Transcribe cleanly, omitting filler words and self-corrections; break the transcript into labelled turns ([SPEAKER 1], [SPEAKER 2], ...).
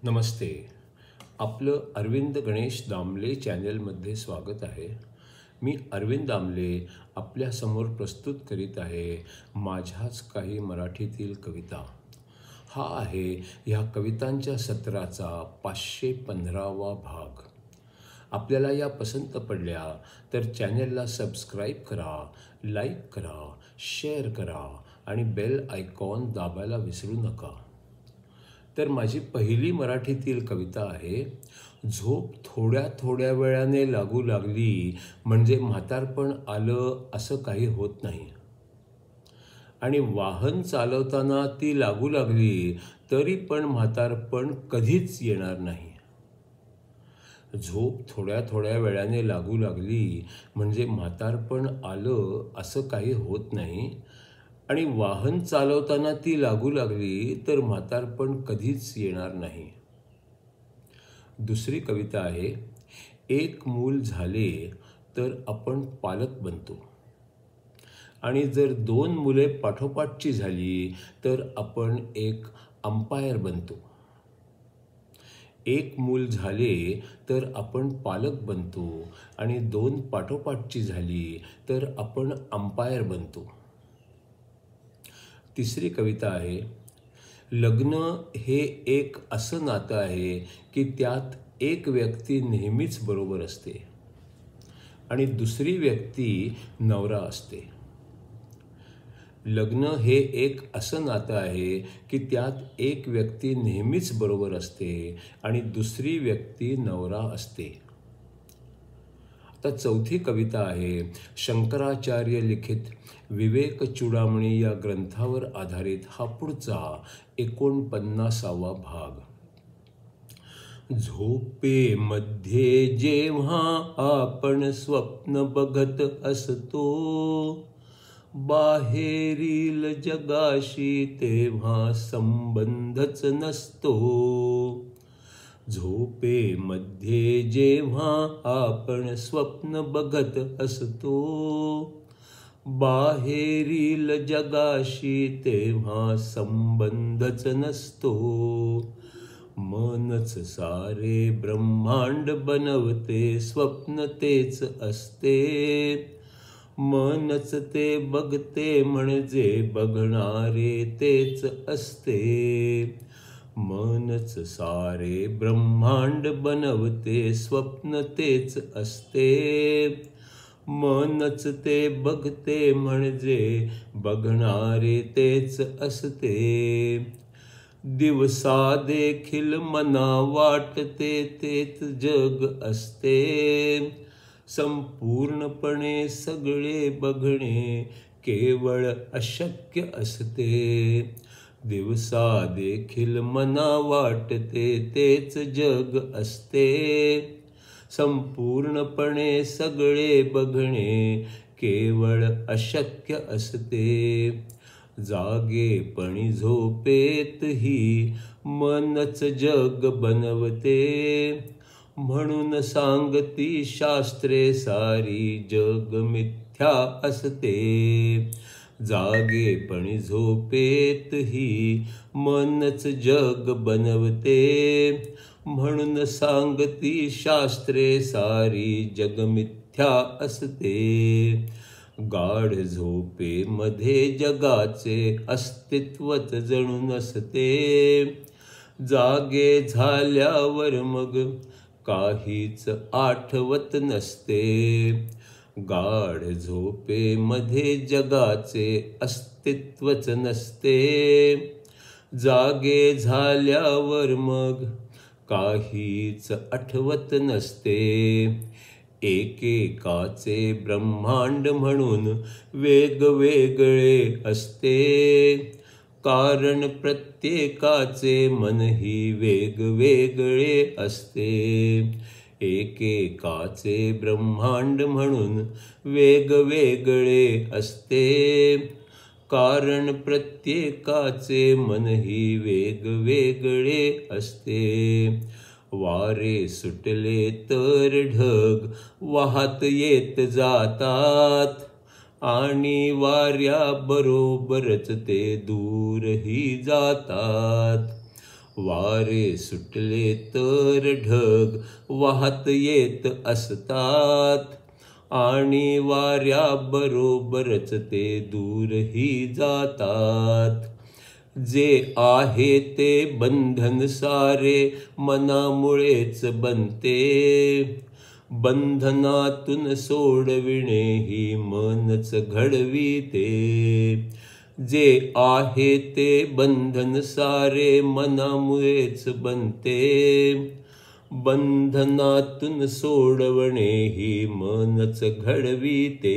[SPEAKER 1] नमस्ते. आपलं अरविंद गणेश दामले चॅनलमध्ये स्वागत आहे. मी अरविंद दामले आपल्यासमोर प्रस्तुत करीत आहे माझ्याच काही मराठीतील कविता. हा आहे ह्या कवितांच्या सत्राचा 515वा भाग. आपल्याला या पसंत पडल्या तर चॅनलला सबस्क्राईब करा, लाईक करा, शेअर करा आणि बेल आयकॉन दाबायला विसरू नका. तर माझी पहिली मराठीतील कविता आहे, झोप थोड्या थोड्या वेळाने लागू लागली म्हणजे म्हातारपण आलं असं काही होत नाही. आणि वाहन चालवताना ती लागू लागली तरी पण म्हातारपण कधीच येणार नाही. झोप थोड्या थोड्या वेळाने लागू लागली म्हणजे म्हातारपण आलं असं काही होत नाही. आणि वाहन चालवताना ती लागू लागली तर म्हातारपण कधीच येणार नाही. दुसरी कविता आहे, एक मूल झाले तर आपण पालक बनतो आणि जर 2 मुले पाठोपाठची झाली तर आपण एक अंपायर बनतो. एक मूल झाले तर आपण पालक बनतो आणि 2 पाठोपाठची झाली तर आपण अंपायर बनतो. तिसरी कविता आहे, लग्न हे एक असं नातं आहे की त्यात एक व्यक्ती नेहमीच बरोबर असते आणि दुसरी व्यक्ती नवरा असते. लग्न हे एक असं नातं आहे की त्यात एक व्यक्ती नेहमीच बरोबर असते आणि दुसरी व्यक्ती नवरा असते. आता चौथी कविता आहे, शंकराचार्य लिखित विवेक चूडामणी या ग्रंथावर आधारित हा पुढचा 49वा भाग. झोपेमध्ये जेव्हा आपण स्वप्न बघत असतो, बाहेरील जगाशी तेव्हा संबंधच नसतो. झोपेमध्ये जेव्हा आपण स्वप्न बघत असतो, बाहेरील जगाशी तेव्हा संबंधच नसतो. मनच सारे ब्रह्मांड बनवते, स्वप्न तेच असते. मनच ते बघते म्हणजे बघणारे तेच असते. मनच सारे ब्रह्मांड बनवते, स्वप्न तेच असते. मनच ते बघते म्हणजे बघणारे तेच असते. दिवसा देखील मना वाटते तेच जग असते. संपूर्णपणे सगळे बघणे केवळ अशक्य असते. दिवसा देखील मना वाटते तेच जग असते. संपूर्णपणे सगळे बघणे केवळ अशक्य असते. जागेपणी झोपेतही मनच जग बनवते. म्हणून सांगती शास्त्रे सारी जग मिथ्या असते. जागेपणी झोपेतही मनच जग बनवते. म्हणून सांगती शास्त्रे सारी जग मिथ्या असते. गाढ झोपेमध्ये जगाचे अस्तित्वच जणू नसते. जागे झाल्यावर मग काहीच आठवत नसते. गाढ झोपेमध्ये जगाचे अस्तित्वच नसते. जागे झाल्यावर मग काहीच आठवत नसते. एकेकाचे ब्रह्मांड म्हणून वेगवेगळे असते. कारण प्रत्येकाचे मनही वेगवेगळे असते. एकेकाचे ब्रह्मांड म्हणून वेगवेगळे असते. कारण प्रत्येकाचे मनही वेगवेगळे असते. वारे सुटले तर ढग वाहत येत जातात आणि वाऱ्याबरोबरच ते दूरही जातात. वारे सुटले तर ढग वाहत येत असतात आणि वाऱ्याबरोबरच ते दूरही जातात. जे आहे ते बंधन सारे मनामुळेच बनते, बंधनातून सोडविणे ही मनच घडविते. जे आहे ते बंधन सारे मनामुळेच बनते, बंधनातून सोडवणे ही मनच घडविते.